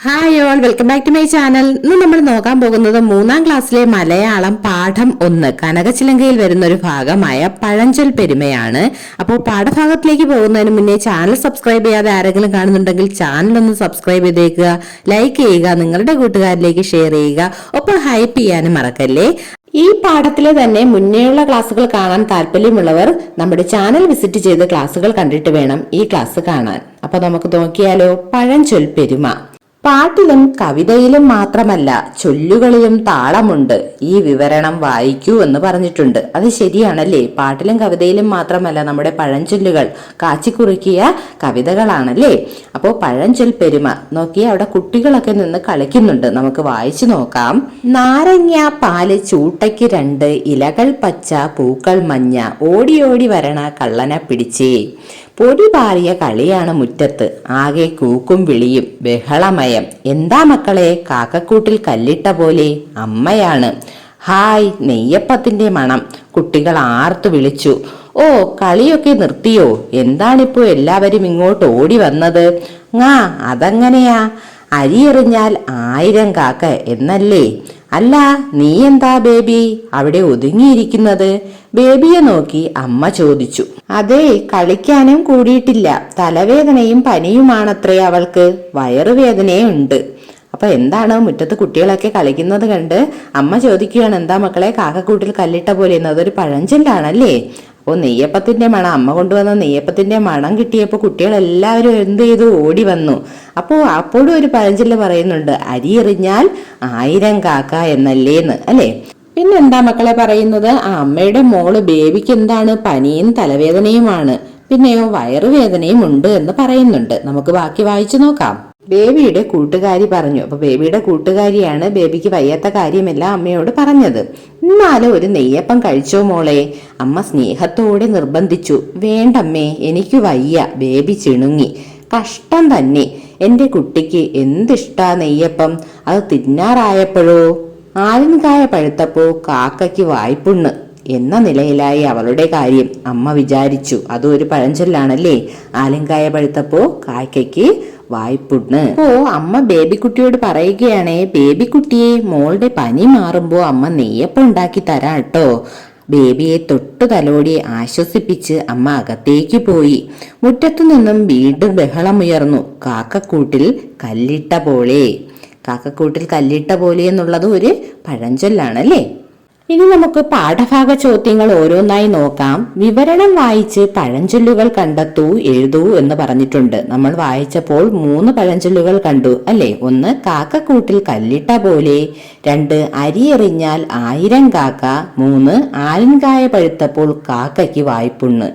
Hi all, welcome back to my channel. ഇന്ന് നമ്മൾ നോക്കാൻ പോകുന്നത് 3ാം ക്ലാസ്സിലെ മലയാളം പാഠം 1 കനകച്ചിലങ്കയിൽ വരുന്ന ഒരു ഭാഗമായ പഴഞ്ചൊൽ പെരുമയാണ്. അപ്പോൾ പാഠഭാഗത്തിലേക്ക് പോകുന്നതിന് മുന്നേ ചാനൽ സബ്സ്ക്രൈബ് ചെയ്യാതെ ആരെങ്കിലും കാണുന്നുണ്ടെങ്കിൽ ചാനൽ ഒന്ന് സബ്സ്ക്രൈബ് ചെയ്തേക്കുക, ലൈക്ക് ചെയ്യുക, നിങ്ങളുടെ കൂട്ടുകാരിലേക്ക് ഷെയർ ചെയ്യുക, ഒപ്പം ഹൈപ്പ് ചെയ്യാനും മറക്കല്ലേ. ഈ പാഠത്തിലെ തന്നെ മുന്നേയുള്ള ക്ലാസ്സുകൾ കാണാൻ താല്പര്യമുള്ളവർ നമ്മുടെ ചാനൽ വിസിറ്റ് ചെയ്ത് ക്ലാസ്സുകൾ കണ്ടിട്ട് വേണം ഈ ക്ലാസ് കാണാൻ. അപ്പൊ നമുക്ക് നോക്കിയാലോ. പഴഞ്ചൊൽ പെരുമ. പാട്ടിലും കവിതയിലും മാത്രമല്ല ചൊല്ലുകളിലും താളമുണ്ട്. ഈ വിവരണം വായിക്കൂ എന്ന് പറഞ്ഞിട്ടുണ്ട്. അത് ശരിയാണല്ലേ. പാട്ടിലും കവിതയിലും മാത്രമല്ല നമ്മുടെ പഴഞ്ചൊല്ലുകൾ കാച്ചിക്കുറുക്കിയ കവിതകളാണല്ലേ. അപ്പോൾ പഴഞ്ചൊൽ പെരുമ നോക്കിയാൽ അവിടെ കുട്ടികളൊക്കെ നിന്ന് കളിക്കുന്നുണ്ട്. നമുക്ക് വായിച്ചു നോക്കാം. നാരങ്ങ പാല് ചൂട്ടയ്ക്ക് 2, ഇലകൾ പച്ച പൂക്കൾ മഞ്ഞ, ഓടി ഓടി വരണ കള്ളനെ പിടിച്ചേ. പൊടി പാറിയ കളിയാണ് മുറ്റത്ത്, ആകെ കൂക്കും വിളിയും ബഹളമയം. എന്താ മക്കളെ, കാക്കക്കൂട്ടിൽ കല്ലിട്ട പോലെ? അമ്മയാണ്. ഹായ്, നെയ്യപ്പത്തിന്റെ മണം. കുട്ടികൾ ആർത്തു വിളിച്ചു. ഓ, കളിയൊക്കെ നിർത്തിയോ? എന്താണിപ്പോ എല്ലാവരും ഇങ്ങോട്ട് ഓടി വന്നത്? അതങ്ങനെയാ, അരിയെറിഞ്ഞാൽ 1000 കാക്ക എന്നല്ലേ. അല്ല, നീ എന്താ ബേബി അവിടെ ഒതുങ്ങിയിരിക്കുന്നത്? ബേബിയെ നോക്കി അമ്മ ചോദിച്ചു. അതെ, കളിക്കാനും കൂടിയിട്ടില്ല. തലവേദനയും പനിയുമാണത്രേ അവൾക്ക്. വയറുവേദനയും ഉണ്ട്. അപ്പൊ എന്താണ്, മുറ്റത്ത് കുട്ടികളൊക്കെ കളിക്കുന്നത് കണ്ട് അമ്മ ചോദിക്കുകയാണ്, എന്താ മക്കളെ കാക്കക്കൂട്ടിൽ കല്ലിട്ട പോലെ? അതൊരു പഴഞ്ചൊല്ലാണല്ലേ. അപ്പോൾ നെയ്യപ്പത്തിന്റെ മണം, അമ്മ കൊണ്ടുവന്ന നെയ്യപ്പത്തിന്റെ മണം കിട്ടിയപ്പോൾ കുട്ടികളെല്ലാവരും എന്ത് ചെയ്തു? ഓടി വന്നു. അപ്പോഴും ഒരു പഴഞ്ചൊല്ല് പറയുന്നുണ്ട്, അരിയെറിഞ്ഞാൽ 1000 കാക്ക എന്നല്ലേന്ന്, അല്ലേ. പിന്നെന്താ മക്കളെ പറയുന്നത്? അമ്മയുടെ മോള് ബേബിക്ക് എന്താണ്? പനിയും തലവേദനയുമാണ്, പിന്നെയോ വയറുവേദനയും ഉണ്ട് എന്ന് പറയുന്നുണ്ട്. നമുക്ക് ബാക്കി വായിച്ചു നോക്കാം. ബേബിയുടെ കൂട്ടുകാരി പറഞ്ഞു. അപ്പൊ ബേബിയുടെ കൂട്ടുകാരിയാണ് ബേബിക്ക് വയ്യാത്ത കാര്യമല്ല അമ്മയോട് പറഞ്ഞത്. എന്നാലും ഒരു നെയ്യപ്പം കഴിച്ചോ മോളെ? അമ്മ സ്നേഹത്തോടെ നിർബന്ധിച്ചു. വേണ്ടമ്മേ, എനിക്ക് വയ്യ. ബേബി ചിണുങ്ങി. കഷ്ടം തന്നെ, എന്റെ കുട്ടിക്ക് എന്തിഷ്ടാ നെയ്യപ്പം. അത് തിന്നാറായപ്പോഴോ? ആലിൻകായ പഴുത്തപ്പോ കാക്കയ്ക്ക് വായ്പുണ്ണ് എന്ന നിലയിലായി അവളുടെ കാര്യം. അമ്മ വിചാരിച്ചു. അതും ഒരു പഴഞ്ചൊല്ലാണല്ലേ. ആലിൻകായ പഴുത്തപ്പോ കാക്കയ്ക്ക് വായ്പുണ്ണ്. അമ്മ ബേബിക്കുട്ടിയോട് പറയുകയാണേ, ബേബിക്കുട്ടിയെ, മോളുടെ പനി മാറുമ്പോ അമ്മ നെയ്യപ്പം ഉണ്ടാക്കി തരാം കേട്ടോ. ബേബിയെ തൊട്ടു തലോടി ആശ്വസിപ്പിച്ച് അമ്മ അകത്തേക്ക് പോയി. മുറ്റത്തു നിന്നും വീണ്ടും ബഹളമുയർന്നു. കാക്കക്കൂട്ടിൽ കല്ലിട്ട പോലെ. കാക്കക്കൂട്ടിൽ കല്ലിട്ട പോലെ എന്നുള്ളത് ഒരു പഴഞ്ചൊല്ലാണല്ലേ. ഇനി നമുക്ക് പാഠഭാഗ ചോദ്യങ്ങൾ ഓരോന്നായി നോക്കാം. വിവരണം വായിച്ച് പഴഞ്ചൊല്ലുകൾ കണ്ടെത്തൂ, എഴുതൂ എന്ന് പറഞ്ഞിട്ടുണ്ട്. നമ്മൾ വായിച്ചപ്പോൾ 3 പഴഞ്ചൊല്ലുകൾ കണ്ടു, അല്ലേ. 1 കാക്കക്കൂട്ടിൽ കല്ലിട്ട പോലെ, 2 അരിയെറിഞ്ഞാൽ 1000 കാക്ക, 3 ആലിൻകായ പഴുത്തപ്പോൾ കാക്കയ്ക്ക് വായ്പുണ്ണ്.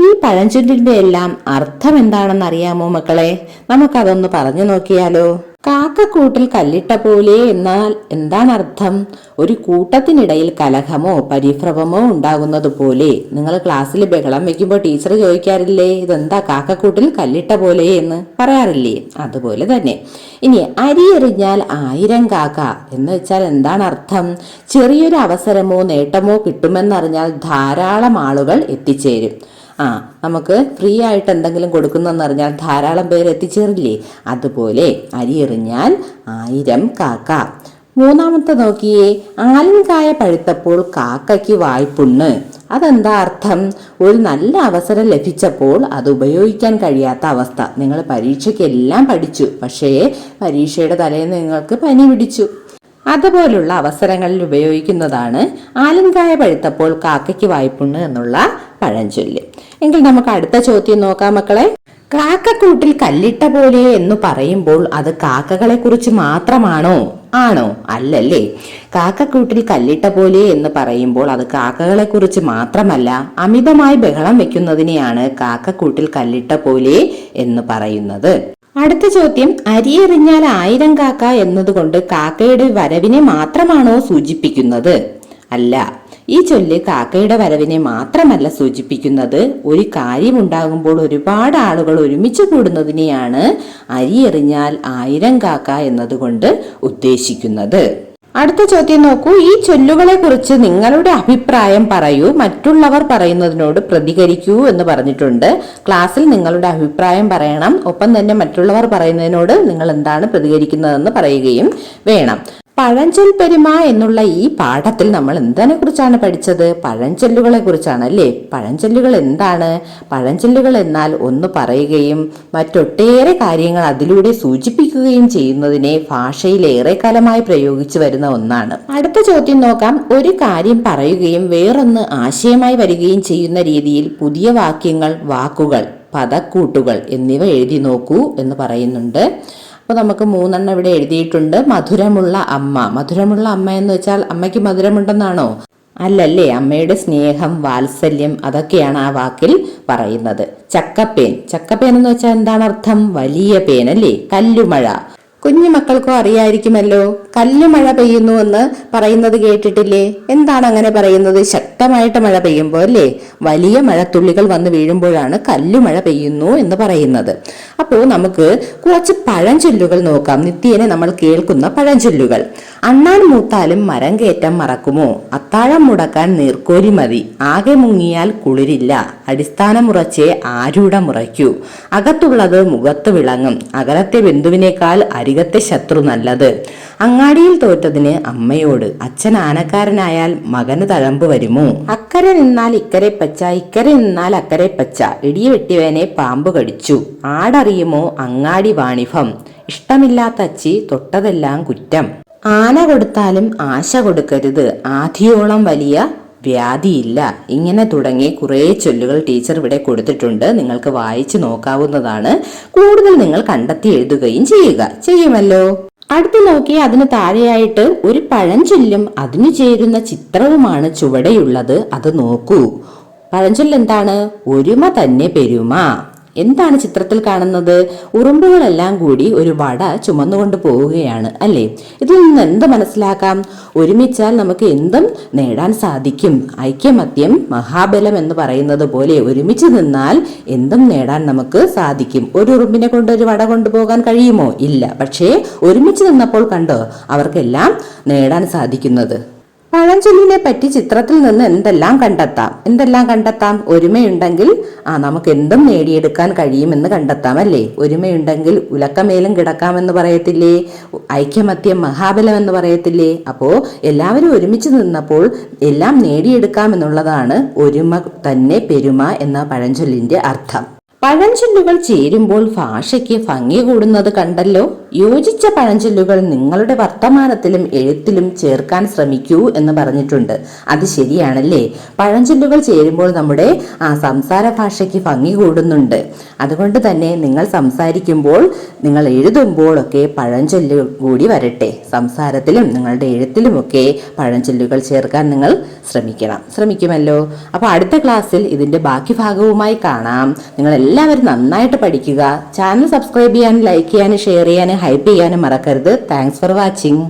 ഈ പഴഞ്ചൊല്ലിന്റെ എല്ലാം അർത്ഥം എന്താണെന്ന് അറിയാമോ മക്കളെ? നമുക്കതൊന്ന് പറഞ്ഞു നോക്കിയാലോ. കാക്കക്കൂട്ടിൽ കല്ലിട്ട പോലെ എന്നാൽ എന്താണ് അർത്ഥം? ഒരു കൂട്ടത്തിനിടയിൽ കലഹമോ പരിഭ്രമമോ ഉണ്ടാകുന്നത് പോലെ. നിങ്ങൾ ക്ലാസ്സിൽ ബഹളം വെക്കുമ്പോൾ ടീച്ചർ ചോദിക്കാറില്ലേ, ഇതെന്താ കാക്കക്കൂട്ടിൽ കല്ലിട്ട പോലെ എന്ന് പറയാറില്ലേ? അതുപോലെ തന്നെ. ഇനി അരിയെറിഞ്ഞാൽ 1000 കാക്ക എന്ന് വെച്ചാൽ എന്താണ് അർത്ഥം? ചെറിയൊരു അവസരമോ നേട്ടമോ കിട്ടുമെന്നറിഞ്ഞാൽ ധാരാളം ആളുകൾ എത്തിച്ചേരും. നമുക്ക് ഫ്രീ ആയിട്ട് എന്തെങ്കിലും കൊടുക്കുന്നെന്ന് അറിഞ്ഞാൽ ധാരാളം പേര് എത്തിച്ചേരില്ലേ? അതുപോലെ അരിയെറിഞ്ഞാൽ 1000 കാക്ക. 3ാമത്തെ നോക്കിയേ, ആലിൻകായ പഴുത്തപ്പോൾ കാക്കയ്ക്ക് വായ്പുണ്ണ്. അതെന്താ അർത്ഥം? ഒരു നല്ല അവസരം ലഭിച്ചപ്പോൾ അത് ഉപയോഗിക്കാൻ കഴിയാത്ത അവസ്ഥ. നിങ്ങൾ പരീക്ഷയ്ക്കെല്ലാം പഠിച്ചു, പക്ഷേ പരീക്ഷയുടെ തലേന്ന് നിങ്ങൾക്ക് പനി പിടിച്ചു. അതുപോലുള്ള അവസരങ്ങളിൽ ഉപയോഗിക്കുന്നതാണ് ആലിൻകായ പഴുത്തപ്പോൾ കാക്കയ്ക്ക് വായ്പുണ്ണ് എന്നുള്ള പഴഞ്ചൊല്ല്. എങ്കിൽ നമുക്ക് അടുത്ത ചോദ്യം നോക്കാം മക്കളെ. കാക്കക്കൂട്ടിൽ കല്ലിട്ട പോലെ എന്ന് പറയുമ്പോൾ അത് കാക്കകളെ കുറിച്ച് മാത്രമാണോ? ആണോ? അല്ലല്ലേ. കാക്കക്കൂട്ടിൽ കല്ലിട്ട പോലെ എന്ന് പറയുമ്പോൾ അത് കാക്കകളെ കുറിച്ച് മാത്രമല്ല, അമിതമായി ബഹളം വെക്കുന്നതിനെയാണ് കാക്കക്കൂട്ടിൽ കല്ലിട്ട പോലെ എന്ന് പറയുന്നത്. അടുത്ത ചോദ്യം, അരിയെറിഞ്ഞാൽ 1000 കാക്ക എന്നതുകൊണ്ട് കാക്കയുടെ വരവിനെ മാത്രമാണോ സൂചിപ്പിക്കുന്നത്? അല്ല. ഈ ചൊല്ല് കാക്കയുടെ വരവിനെ മാത്രമല്ല സൂചിപ്പിക്കുന്നത്, ഒരു കാര്യമുണ്ടാകുമ്പോൾ ഒരുപാട് ആളുകൾ ഒരുമിച്ച് കൂടുന്നതിനെയാണ് അരിയെറിഞ്ഞാൽ 1000 കാക്ക എന്നതുകൊണ്ട് ഉദ്ദേശിക്കുന്നത്. അടുത്ത ചോദ്യം നോക്കൂ. ഈ ചൊല്ലുകളെ കുറിച്ച് നിങ്ങളുടെ അഭിപ്രായം പറയൂ, മറ്റുള്ളവർ പറയുന്നതിനോട് പ്രതികരിക്കൂ എന്ന് പറഞ്ഞിട്ടുണ്ട്. ക്ലാസ്സിൽ നിങ്ങളുടെ അഭിപ്രായം പറയണം, ഒപ്പം തന്നെ മറ്റുള്ളവർ പറയുന്നതിനോട് നിങ്ങൾ എന്താണ് പ്രതികരിക്കുന്നതെന്ന് പറയുകയും വേണം. പഴഞ്ചൊൽ പെരുമ എന്നുള്ള ഈ പാഠത്തിൽ നമ്മൾ എന്തിനെ കുറിച്ചാണ് പഠിച്ചത്? പഴഞ്ചൊല്ലുകളെ കുറിച്ചാണ് അല്ലേ. പഴഞ്ചൊല്ലുകൾ എന്താണ്? പഴഞ്ചൊല്ലുകൾ എന്നാൽ ഒന്ന് പറയുകയും മറ്റൊട്ടേറെ കാര്യങ്ങൾ അതിലൂടെ സൂചിപ്പിക്കുകയും ചെയ്യുന്നതിനെ ഭാഷയിൽ ഏറെക്കാലമായി പ്രയോഗിച്ചു വരുന്ന ഒന്നാണ്. അടുത്ത ചോദ്യം നോക്കാം. ഒരു കാര്യം പറയുകയും വേറൊന്ന് ആശയമായി വരികയും ചെയ്യുന്ന രീതിയിൽ പുതിയ വാക്യങ്ങൾ, വാക്കുകൾ, പദക്കൂട്ടുകൾ എന്നിവ എഴുതി നോക്കൂ എന്ന് പറയുന്നുണ്ട്. അപ്പോൾ നമുക്ക് 3 ഇവിടെ എഴുതിയിട്ടുണ്ട്. മധുരമുള്ള അമ്മ. മധുരമുള്ള അമ്മ എന്ന് വെച്ചാൽ അമ്മയ്ക്ക് മധുരമുണ്ടെന്നാണോ? അല്ലല്ലേ. അമ്മയുടെ സ്നേഹം, വാത്സല്യം അതൊക്കെയാണ് ആ വാക്കിൽ പറയുന്നത്. ചക്കപ്പേൻ. ചക്കപ്പേൻ എന്ന് വെച്ചാൽ എന്താണ് അർത്ഥം? വലിയ പേൻ അല്ലേ. കല്ലുമഴ. കുഞ്ഞു മക്കൾക്കോ അറിയായിരിക്കുമല്ലോ. കല്ലുമഴ പെയ്യുന്നു എന്ന് പറയുന്നത് കേട്ടിട്ടില്ലേ? എന്താണ് അങ്ങനെ പറയുന്നത്? ശക്തമായിട്ട് മഴ പെയ്യുമ്പോൾ അല്ലേ, വലിയ മഴത്തുള്ളികൾ വന്ന് വീഴുമ്പോഴാണ് കല്ലുമഴ പെയ്യുന്നു എന്ന് പറയുന്നത്. അപ്പോൾ നമുക്ക് കുറച്ച് പഴഞ്ചൊല്ലുകൾ നോക്കാം. നിത്യേന നമ്മൾ കേൾക്കുന്ന പഴഞ്ചൊല്ലുകൾ. അണ്ണാൻ മൂത്താലും മരം കയറ്റം മറക്കുമോ? അത്താഴം മുടക്കാൻ നീർക്കോലി മതി. ആകെ മുങ്ങിയാൽ കുളിരില്ല. അടിസ്ഥാനമുറച്ചേ ആരൂഢമുറയ്ക്കൂ. അകത്തുള്ളത് മുഖത്ത് വിളങ്ങും. അകലത്തെ ബന്ധുവിനേക്കാൾ അരികത്തെ ശത്രു നല്ലത്. അങ്ങാടിയിൽ തോറ്റതിന് അമ്മയോട്. അച്ഛൻ ആനക്കാരനായാൽ മകന് തഴമ്പ് വരുമോ? അക്കരെ നിന്നാൽ ഇക്കരെ പച്ച, ഇക്കരെ നിന്നാൽ അക്കരെ പച്ച. ഇടിവെട്ടിവനെ പാമ്പ് കടിച്ചു. ആടറിയുമോ അങ്ങാടി വാണിഭം. ഇഷ്ടമില്ലാത്ത അച്ചി തൊട്ടതെല്ലാം കുറ്റം. ആന കൊടുത്താലും ആശ കൊടുക്കരുത്. ആധിയോളം വലിയ വ്യാധിയില്ല. ഇങ്ങനെ തുടങ്ങി കുറേ ചൊല്ലുകൾ ടീച്ചർ ഇവിടെ കൊടുത്തിട്ടുണ്ട്. നിങ്ങൾക്ക് വായിച്ചു നോക്കാവുന്നതാണ്. കൂടുതൽ നിങ്ങൾ കണ്ടെത്തി എഴുതുകയും ചെയ്യുമല്ലോ. അടുത്ത് നോക്കി അതിന് താഴെയായിട്ട് ഒരു പഴഞ്ചൊല്ലും അതിനു ചേരുന്ന ചിത്രവുമാണ് ചുവടെയുള്ളത്. അത് നോക്കൂ. പഴഞ്ചൊല്ല് എന്താണ്? ഒരുമ തന്നെ പെരുമ. എന്താണ് ചിത്രത്തിൽ കാണുന്നത്? ഉറുമ്പുകളെല്ലാം കൂടി ഒരു വട ചുമന്നുകൊണ്ട് പോവുകയാണ് അല്ലേ. ഇതിൽ നിന്ന് എന്ത് മനസ്സിലാക്കാം? ഒരുമിച്ചാൽ നമുക്ക് എന്തും നേടാൻ സാധിക്കും. ഐക്യമത്യം മഹാബലം എന്ന് പറയുന്നത് പോലെ ഒരുമിച്ച് നിന്നാൽ എന്തും നേടാൻ നമുക്ക് സാധിക്കും. ഒരു ഉറുമ്പിനെ കൊണ്ട് ഒരു വട കൊണ്ടുപോകാൻ കഴിയുമോ? ഇല്ല. പക്ഷേ ഒരുമിച്ച് നിന്നപ്പോൾ കണ്ടോ അവർക്കെല്ലാം നേടാൻ സാധിക്കുന്നത്. പഴഞ്ചൊല്ലിനെ പറ്റി ചിത്രത്തിൽ നിന്ന് എന്തെല്ലാം കണ്ടെത്താം? ഒരുമയുണ്ടെങ്കിൽ നമുക്ക് എന്തും നേടിയെടുക്കാൻ കഴിയുമെന്ന് കണ്ടെത്താം അല്ലേ. ഒരുമയുണ്ടെങ്കിൽ ഉലക്കമേലും കിടക്കാമെന്ന് പറയത്തില്ലേ? ഐക്യമത്യം മഹാബലം എന്ന് പറയത്തില്ലേ? അപ്പോ എല്ലാവരും ഒരുമിച്ച് നിന്നപ്പോൾ എല്ലാം നേടിയെടുക്കാമെന്നുള്ളതാണ് ഒരുമ തന്നെ പെരുമ എന്ന പഴഞ്ചൊല്ലിന്റെ അർത്ഥം. പഴഞ്ചൊല്ലുകൾ ചേരുമ്പോൾ ഭാഷയ്ക്ക് ഭംഗി കൂടുന്നത് കണ്ടല്ലോ. യോജിച്ച പഴഞ്ചൊല്ലുകൾ നിങ്ങളുടെ വർത്തമാനത്തിലും എഴുത്തിലും ചേർക്കാൻ ശ്രമിക്കൂ എന്ന് പറഞ്ഞിട്ടുണ്ട്. അത് ശരിയാണല്ലേ. പഴഞ്ചൊല്ലുകൾ ചേരുമ്പോൾ നമ്മുടെ സംസാര ഭാഷയ്ക്ക് ഭംഗി കൂടുന്നുണ്ട്. അതുകൊണ്ട് തന്നെ നിങ്ങൾ സംസാരിക്കുമ്പോൾ, നിങ്ങൾ എഴുതുമ്പോഴൊക്കെ പഴഞ്ചൊല്ല് കൂടി വരട്ടെ. സംസാരത്തിലും നിങ്ങളുടെ എഴുത്തിലുമൊക്കെ പഴഞ്ചൊല്ലുകൾ ചേർക്കാൻ നിങ്ങൾ ശ്രമിക്കുമല്ലോ. അപ്പോൾ അടുത്ത ക്ലാസ്സിൽ ഇതിന്റെ ബാക്കി ഭാഗവുമായി കാണാം. നിങ്ങൾ എല്ലാവരും നന്നായിട്ട് പഠിക്കുക. ചാനൽ സബ്സ്ക്രൈബ് ചെയ്യാനും ലൈക്ക് ചെയ്യാനും ഷെയർ ചെയ്യാനും ഹൈപ്പ് ചെയ്യാനും മറക്കരുത്. Thanks for watching.